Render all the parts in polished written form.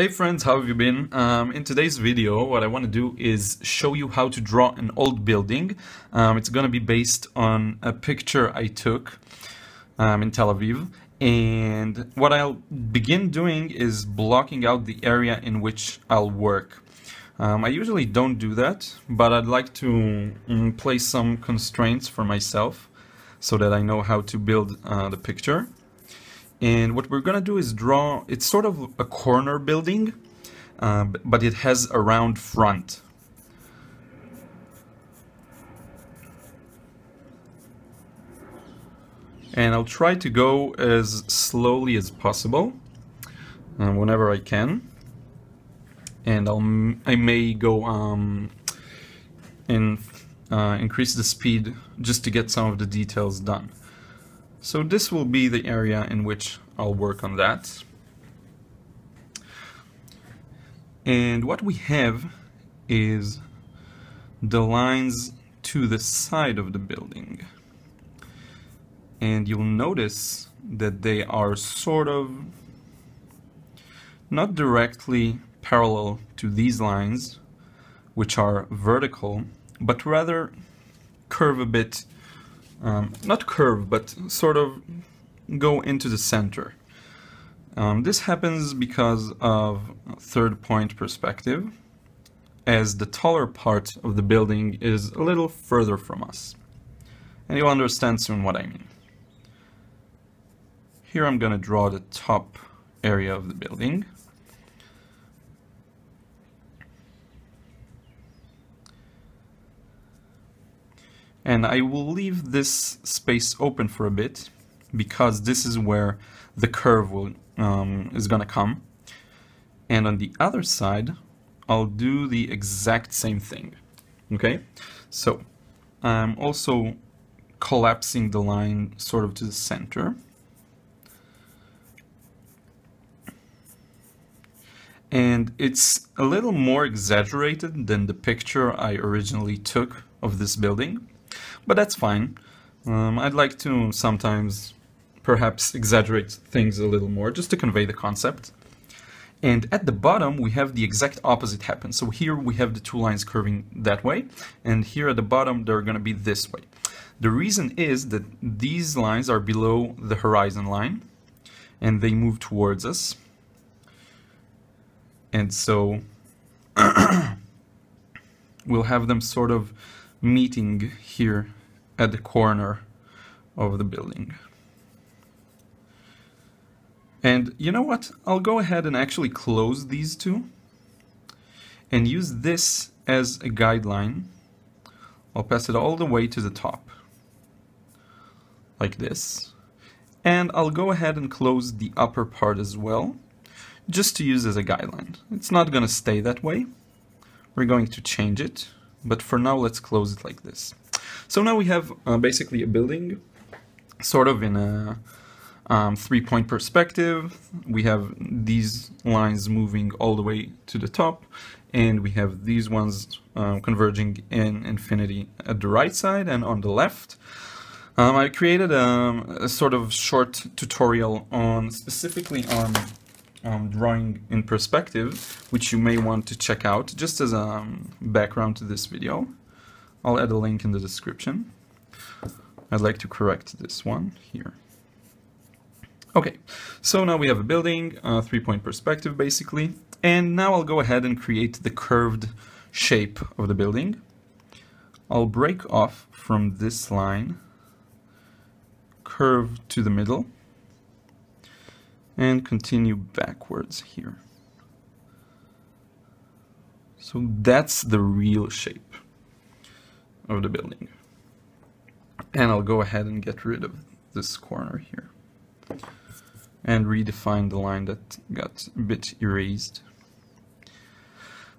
Hey friends, how have you been? In today's video, what I want to do is show you how to draw an old building. It's going to be based on a picture I took in Tel Aviv. And what I'll begin doing is blocking out the area in which I'll work. I usually don't do that, but I'd like to place some constraints for myself so that I know how to build the picture. And what we're going to do is draw, it's sort of a corner building, but it has a round front. And I'll try to go as slowly as possible, whenever I can. And I may go increase the speed just to get some of the details done. So this will be the area in which I'll work on that. And what we have is the lines to the side of the building. And you'll notice that they are sort of not directly parallel to these lines, which are vertical, but rather curve a bit. Not curve, but sort of go into the center. This happens because of third point perspective, as the taller part of the building is a little further from us. And you'll understand soon what I mean. Here I'm going to draw the top area of the building. And I will leave this space open for a bit, because this is where the curve is going to come. And on the other side, I'll do the exact same thing. Okay? So I'm also collapsing the line sort of to the center. And it's a little more exaggerated than the picture I originally took of this building. But that's fine. I'd like to sometimes perhaps exaggerate things a little more just to convey the concept. And at the bottom we have the exact opposite happen. So here we have the two lines curving that way, and here at the bottom they're going to be this way. The reason is that these lines are below the horizon line and they move towards us. And so we'll have them sort of meeting here at the corner of the building. And you know what? I'll go ahead and actually close these two and use this as a guideline. I'll pass it all the way to the top, like this. And I'll go ahead and close the upper part as well, just to use as a guideline. It's not going to stay that way. We're going to change it. But for now, let's close it like this. So now we have basically a building, sort of in a three-point perspective. We have these lines moving all the way to the top, and we have these ones converging in infinity at the right side and on the left. I created a sort of short tutorial on specifically on drawing in perspective, which you may want to check out just as a background to this video. I'll add a link in the description. I'd like to correct this one here. Okay, so now we have a building, three-point perspective basically, and now I'll go ahead and create the curved shape of the building. I'll break off from this line, curve to the middle, and continue backwards here. So that's the real shape of the building. And I'll go ahead and get rid of this corner here and redefine the line that got a bit erased.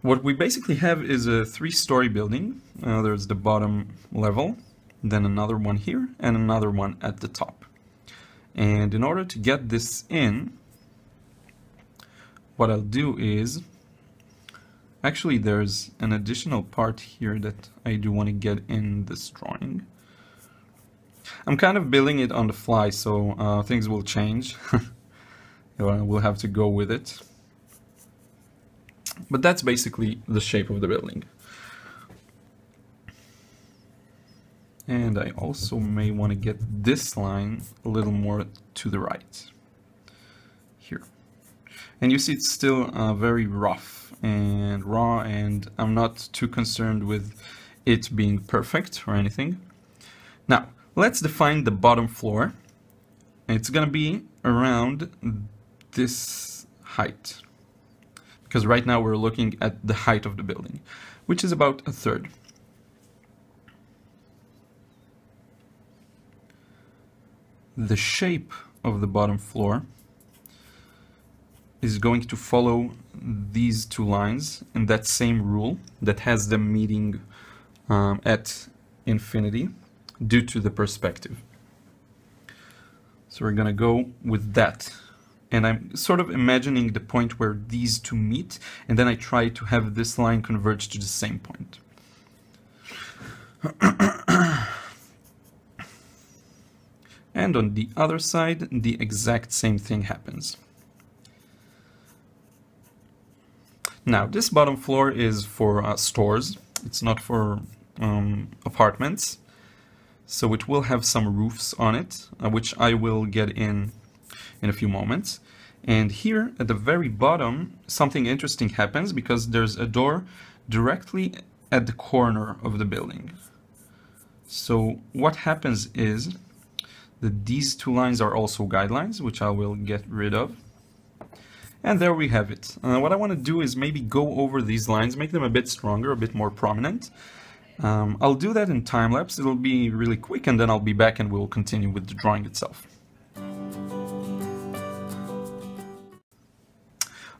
What we basically have is a three-story building. There's the bottom level, then another one here, and another one at the top. And in order to get this in, what I'll do is, actually there's an additional part here that I do want to get in this drawing. I'm kind of building it on the fly, so things will change. We'll have to go with it. But that's basically the shape of the building. And I also may want to get this line a little more to the right. Here. And you see it's still very rough and raw, and I'm not too concerned with it being perfect or anything. Now, let's define the bottom floor. It's going to be around this height. Because right now we're looking at the height of the building, which is about 1/3. The shape of the bottom floor is going to follow these two lines in that same rule that has them meeting at infinity due to the perspective. So we're going to go with that. And I'm sort of imagining the point where these two meet, and then I try to have this line converge to the same point. And on the other side, the exact same thing happens. Now, this bottom floor is for stores. It's not for apartments. So it will have some roofs on it, which I will get in a few moments. And here at the very bottom, something interesting happens because there's a door directly at the corner of the building. So what happens is that these two lines are also guidelines, which I will get rid of. And there we have it. What I want to do is maybe go over these lines, make them a bit stronger, a bit more prominent. I'll do that in time-lapse. It'll be really quick, and then I'll be back and we'll continue with the drawing itself.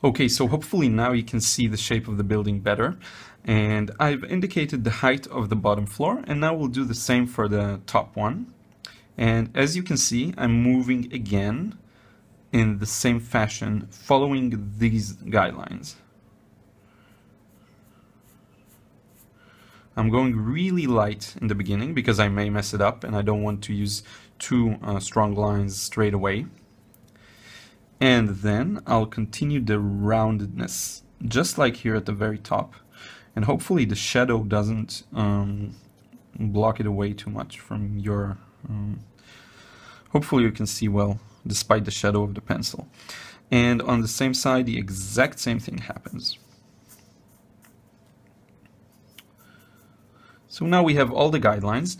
Okay, so hopefully now you can see the shape of the building better. And I've indicated the height of the bottom floor, and now we'll do the same for the top one. And as you can see, I'm moving again in the same fashion, following these guidelines. I'm going really light in the beginning because I may mess it up and I don't want to use too strong lines straight away. And then I'll continue the roundedness, just like here at the very top. And hopefully the shadow doesn't block it away too much from your... hopefully you can see well, despite the shadow of the pencil. And on the same side, the exact same thing happens. So now we have all the guidelines.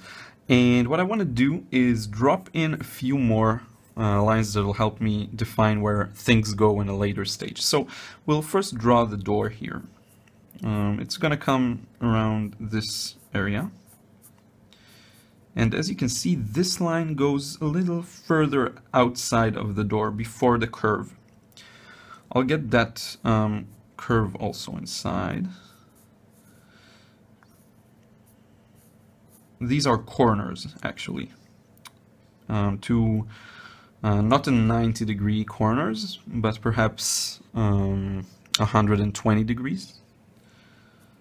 And what I want to do is drop in a few more lines that will help me define where things go in a later stage. So we'll first draw the door here. It's going to come around this area. And as you can see, this line goes a little further outside of the door before the curve. I'll get that curve also inside. These are corners, actually. Not in 90-degree corners, but perhaps 120 degrees.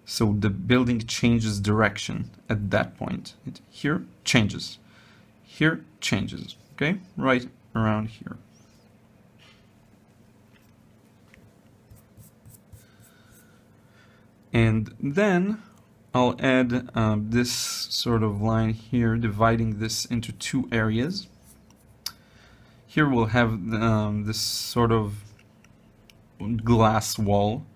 So the building changes direction at that point. Here changes. Here changes. Okay? Right around here. And then I'll add this sort of line here, dividing this into two areas. Here we'll have this sort of glass wall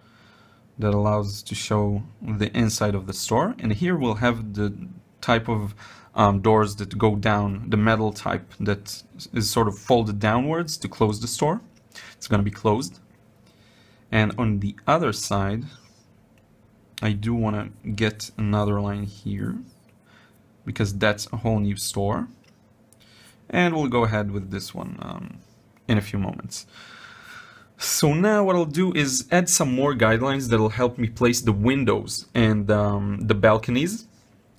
that allows to show the inside of the store. And here we'll have the type of doors that go down, the metal type that is sort of folded downwards to close the store. It's going to be closed. And on the other side, I do want to get another line here because that's a whole new store. And we'll go ahead with this one in a few moments. So now what I'll do is add some more guidelines that will help me place the windows and the balconies.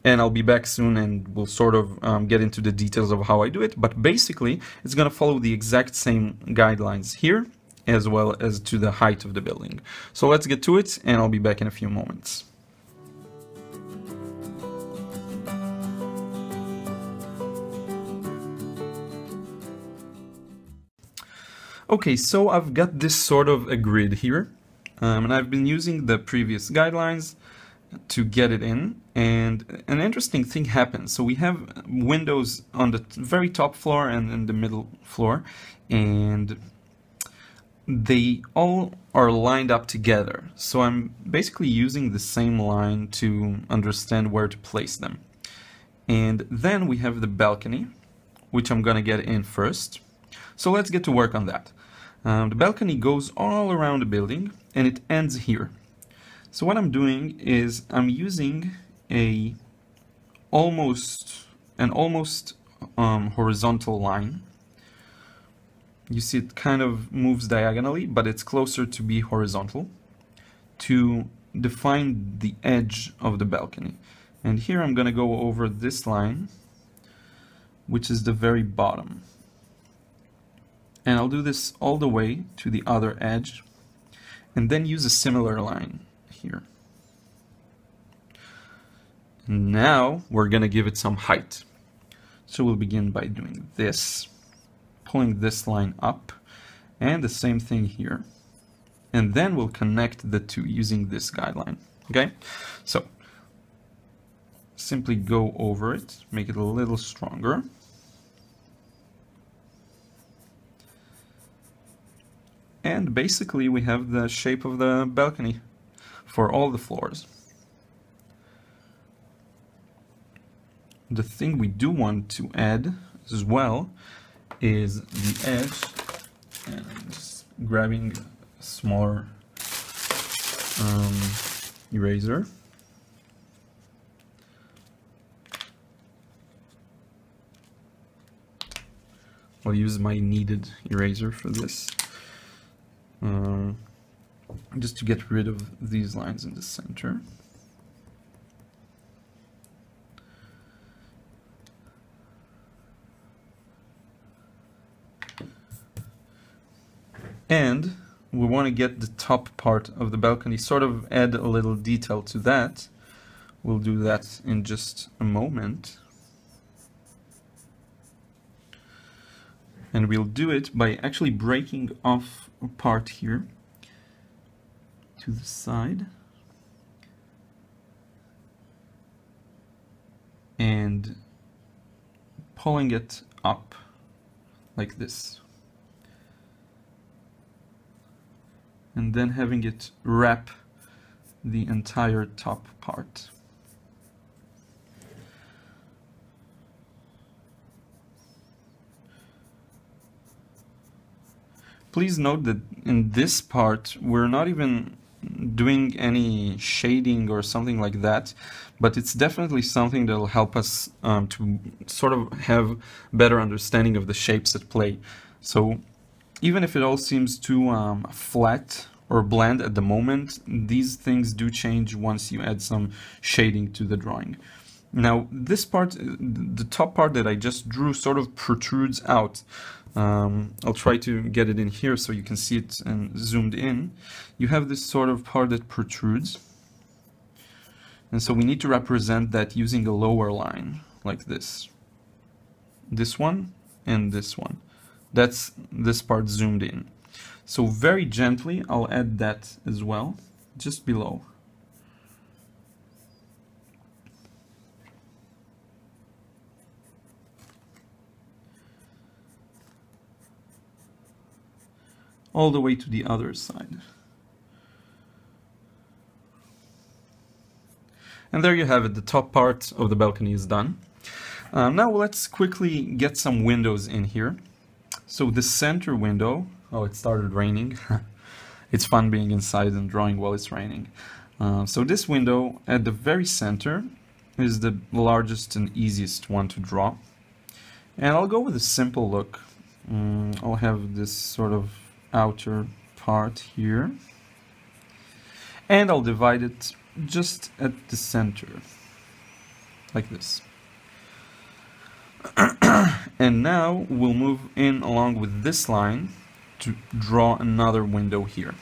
And I'll be back soon and we'll sort of get into the details of how I do it. But basically, it's going to follow the exact same guidelines here, as well as to the height of the building. So let's get to it, and I'll be back in a few moments. Okay, so I've got this sort of a grid here, And I've been using the previous guidelines to get it in, and an interesting thing happens. So we have windows on the very top floor and in the middle floor, and they all are lined up together. So I'm basically using the same line to understand where to place them. And then we have the balcony, which I'm gonna get in first. So let's get to work on that. The balcony goes all around the building and it ends here. So what I'm doing is I'm using an almost horizontal line. You see it kind of moves diagonally, but it's closer to be horizontal to define the edge of the balcony. And here I'm going to go over this line, which is the very bottom. And I'll do this all the way to the other edge, and then use a similar line here. And now we're going to give it some height. So we'll begin by doing this, pulling this line up, and the same thing here. And then we'll connect the two using this guideline. Okay? So simply go over it, make it a little stronger. And basically we have the shape of the balcony for all the floors. The thing we do want to add as well is the edge, and I'm just grabbing a smaller eraser. I'll use my kneaded eraser for this. Just to get rid of these lines in the center. And we want to get the top part of the balcony, sort of add a little detail to that. We'll do that in just a moment. And we'll do it by actually breaking off a part here to the side and pulling it up like this. And then having it wrap the entire top part. Please note that in this part we're not even doing any shading or something like that, but it's definitely something that will help us to sort of have better understanding of the shapes at play. So even if it all seems too flat or bland at the moment, these things do change once you add some shading to the drawing. Now this part, the top part that I just drew, sort of protrudes out. I'll try to get it in here so you can see it and zoomed in. You have this sort of part that protrudes, and so we need to represent that using a lower line like this. This one and this one. That's this part zoomed in. So very gently I'll add that as well, just below. All the way to the other side. And there you have it, the top part of the balcony is done. Now let's quickly get some windows in here. So the center window, oh, it started raining. It's fun being inside and drawing while it's raining. So this window at the very center is the largest and easiest one to draw. And I'll go with a simple look. I'll have this sort of outer part here, and I'll divide it just at the center like this. And now we'll move in along with this line to draw another window here.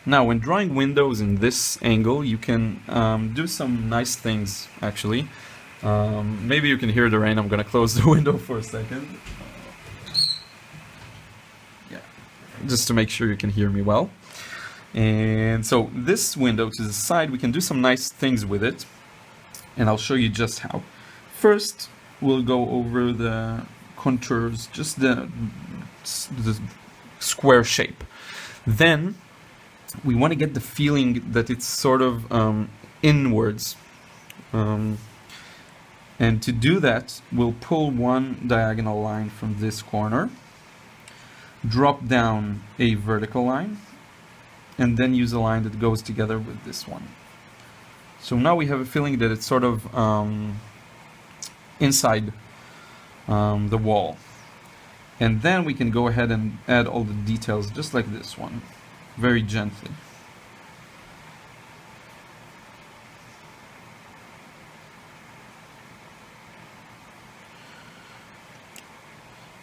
Now when drawing windows in this angle, you can do some nice things actually. Maybe you can hear the rain. I'm gonna close the window for a second. just to make sure you can hear me well. And so this window to the side, we can do some nice things with it, and I'll show you just how. First, we'll go over the contours, just the square shape. Then we want to get the feeling that it's sort of inwards. And to do that, we'll pull one diagonal line from this corner, drop down a vertical line, and then use a line that goes together with this one. So now we have a feeling that it's sort of inside the wall. And then we can go ahead and add all the details just like this one, very gently.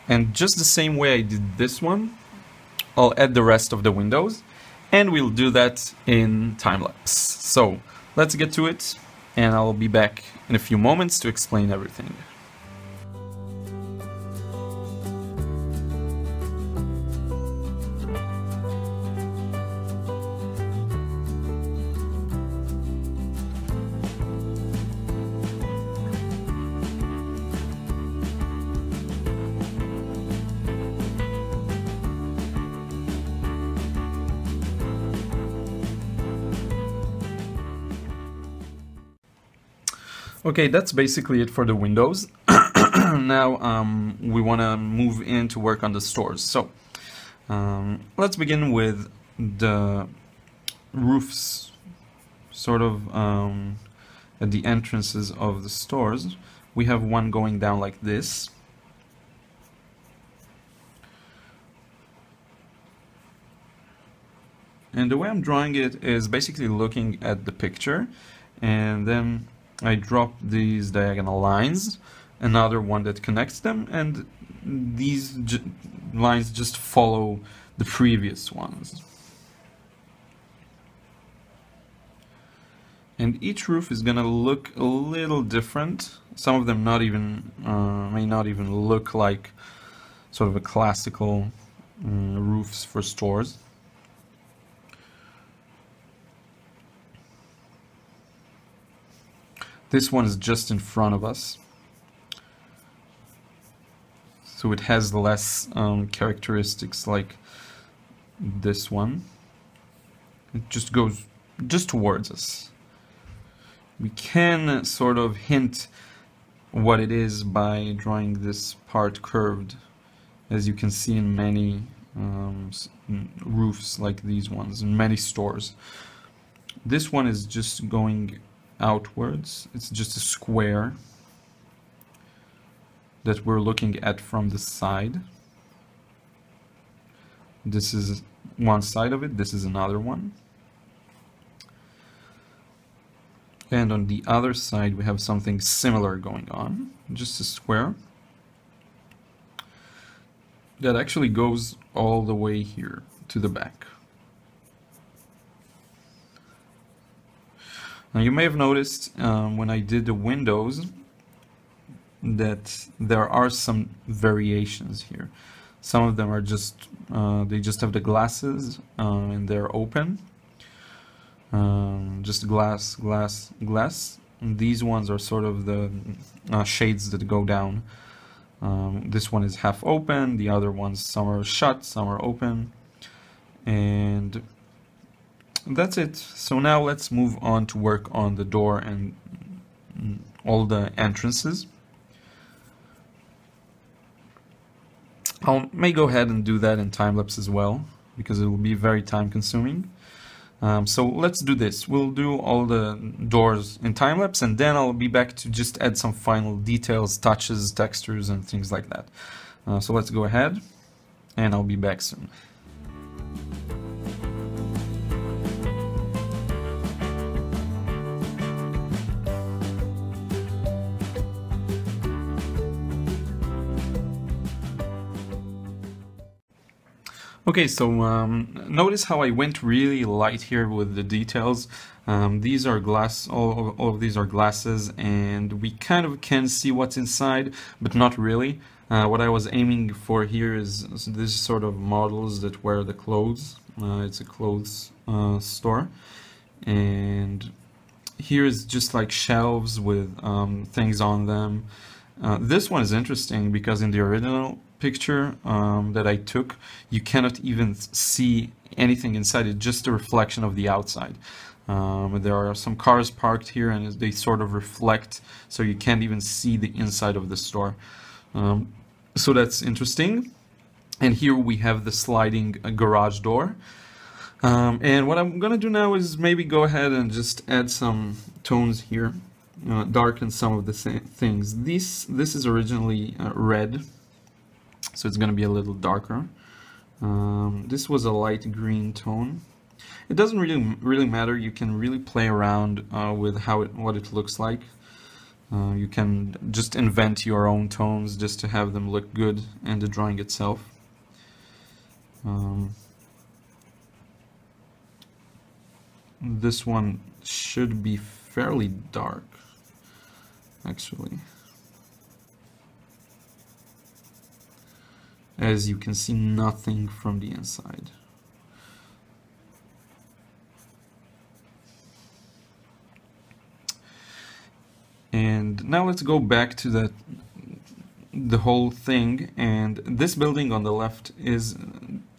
And just the same way I did this one, I'll add the rest of the windows, and we'll do that in time-lapse. So let's get to it, and I'll be back in a few moments to explain everything. Okay, that's basically it for the windows. Now we want to move in to work on the stores. So let's begin with the roofs, sort of at the entrances of the stores. We have one going down like this. And the way I'm drawing it is basically looking at the picture, and then I drop these diagonal lines, another one that connects them, and these lines just follow the previous ones. And each roof is gonna look a little different. Some of them not even may not even look like sort of a classical roofs for stores. This one is just in front of us, so it has less characteristics like this one. It just goes just towards us. We can sort of hint what it is by drawing this part curved, as you can see in many roofs like these ones, in many stores. This one is just going outwards. It's just a square that we're looking at from the side. This is one side of it, this is another one. And on the other side we have something similar going on, just a square that actually goes all the way here to the back. Now you may have noticed when I did the windows that there are some variations here. Some of them are just, they just have the glasses and they're open. Just glass, glass, glass. And these ones are sort of the shades that go down. This one is half open, the other ones, some are shut, some are open. And that's it. So now let's move on to work on the door and all the entrances. I may go ahead and do that in time-lapse as well, because it will be very time-consuming. So let's do this. We'll do all the doors in time-lapse, and then I'll be back to just add some final details, touches, textures, and things like that. So let's go ahead, and I'll be back soon. Okay, so notice how I went really light here with the details. These are glass, all of these are glasses, and we kind of can see what's inside, but not really. What I was aiming for here is this sort of models that wear the clothes. It's a clothes store, and here is just like shelves with things on them. This one is interesting because in the original picture that I took, you cannot even see anything inside. It's just a reflection of the outside. There are some cars parked here and they sort of reflect, so you can't even see the inside of the store. So that's interesting. And here we have the sliding garage door. And what I'm gonna do now is maybe go ahead and just add some tones here, darken some of the things. This is originally red, so it's gonna be a little darker. This was a light green tone. It doesn't really matter. You can really play around with what it looks like. You can just invent your own tones just to have them look good in the drawing itself. This one should be fairly dark, actually. As you can see, nothing from the inside. And now let's go back to the whole thing, and this building on the left is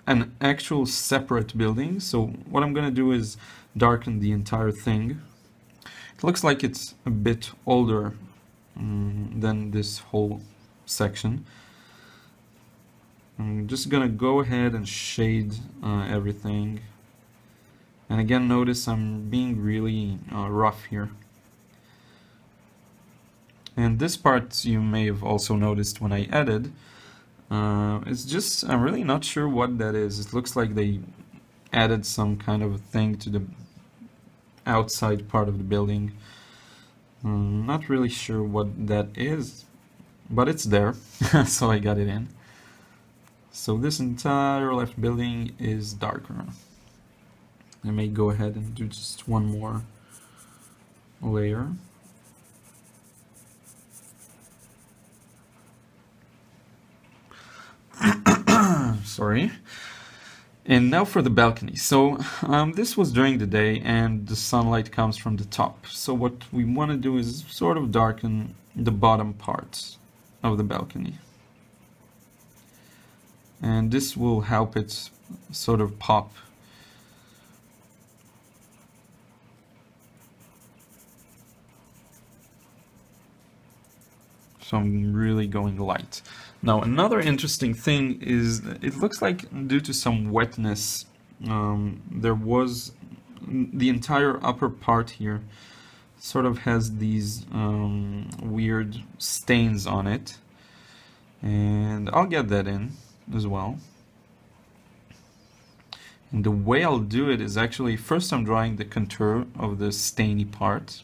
an actual separate building. So what I'm gonna do is darken the entire thing. It looks like it's a bit older than this whole section. I'm just gonna go ahead and shade everything. And again, notice I'm being really rough here. And this part you may have also noticed when I added. It's just, I'm really not sure what that is. It looks like they added some kind of thing to the outside part of the building. Not really sure what that is, but it's there, so I got it in. So this entire left building is darker. I may go ahead and do just one more layer. Sorry. And now for the balcony. So this was during the day and the sunlight comes from the top. So what we want to do is sort of darken the bottom parts of the balcony. And this will help it sort of pop. So I'm really going light. Now another interesting thing is it looks like due to some wetness there was the entire upper part here sort of has these weird stains on it, and I'll get that in as well. And the way I'll do it is actually first I'm drawing the contour of the stainy part,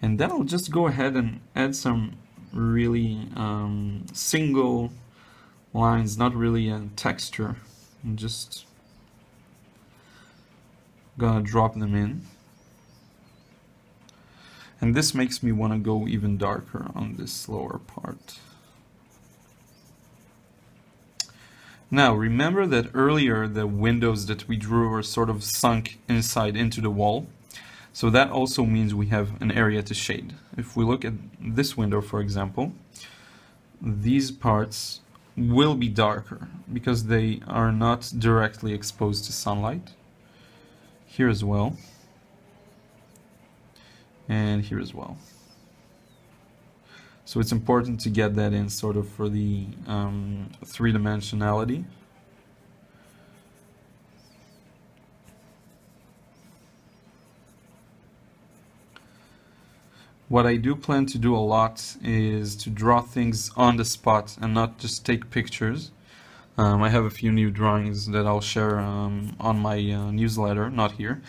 and then I'll just go ahead and add some really single lines, not really a texture. I'm just gonna drop them in. And this makes me want to go even darker on this lower part. Now remember that earlier the windows that we drew were sort of sunk inside into the wall. So that also means we have an area to shade. If we look at this window, for example, these parts will be darker because they are not directly exposed to sunlight. Here as well. And here as well. So it's important to get that in sort of for the three-dimensionality. What I do plan to do a lot is to draw things on the spot and not just take pictures. I have a few new drawings that I'll share on my newsletter, not here,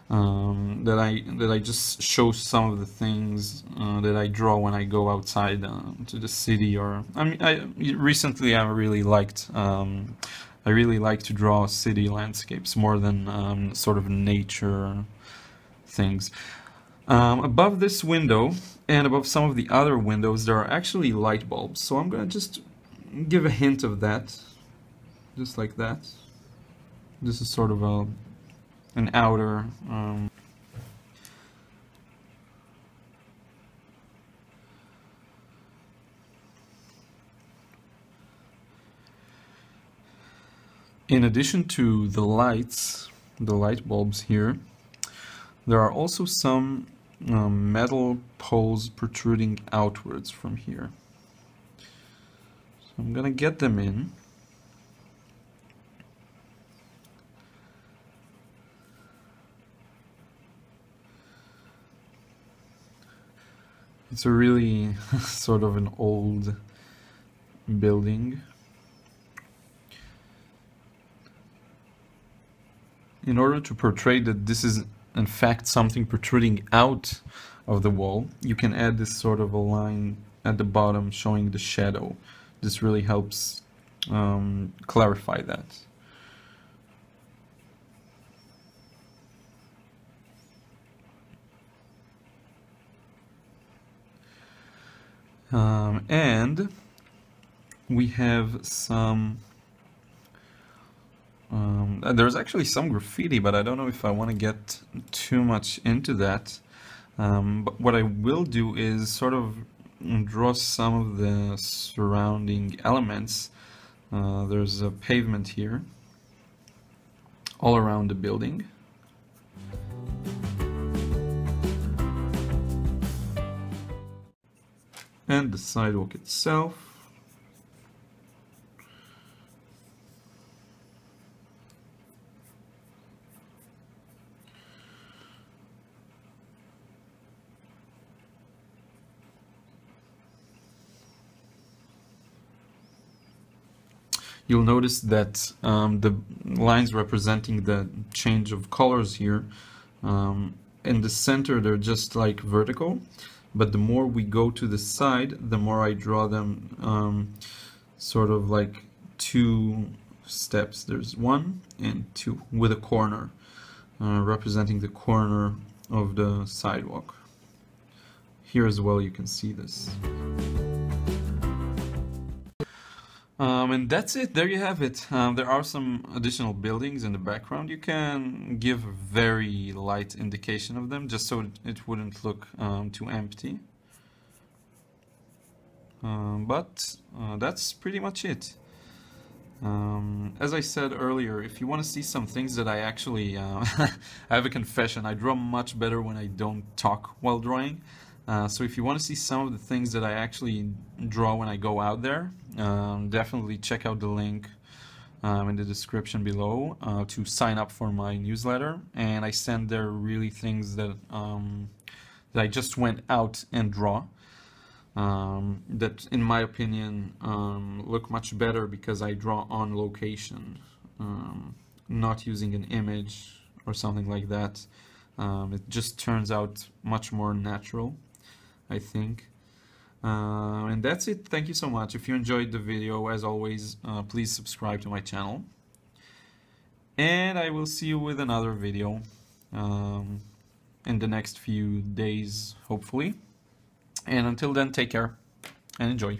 that I just show some of the things that I draw when I go outside to the city. Or recently I really like to draw city landscapes more than sort of nature things. Above this window and above some of the other windows there are actually light bulbs, so I'm gonna just give a hint of that, just like that. This is sort of an outer in addition to the lights, the light bulbs here, there are also some metal poles protruding outwards from here. So I'm gonna get them in. It's a really sort of an old building. In order to portray that this is in fact something protruding out of the wall, you can add this sort of a line at the bottom showing the shadow. This really helps clarify that. And we have some there's actually some graffiti, but I don't know if I want to get too much into that. But what I will do is sort of draw some of the surrounding elements. There's a pavement here all around the building. And the sidewalk itself. You'll notice that the lines representing the change of colors here, in the center they're just like vertical, but the more we go to the side, the more I draw them sort of like two steps. There's 1 and 2 with a corner representing the corner of the sidewalk. Here as well you can see this. And that's it, there you have it. There are some additional buildings in the background. You can give a very light indication of them just so it wouldn't look too empty. But that's pretty much it. As I said earlier, if you want to see some things that I actually, I have a confession, I draw much better when I don't talk while drawing. So if you want to see some of the things that I actually draw when I go out there, definitely check out the link in the description below to sign up for my newsletter. And I send there really things that, that I just went out and draw. That in my opinion look much better because I draw on location, not using an image or something like that. It just turns out much more natural, I think. And that's it. Thank you so much. If you enjoyed the video, as always, please subscribe to my channel. And I will see you with another video in the next few days, hopefully. And until then, take care and enjoy.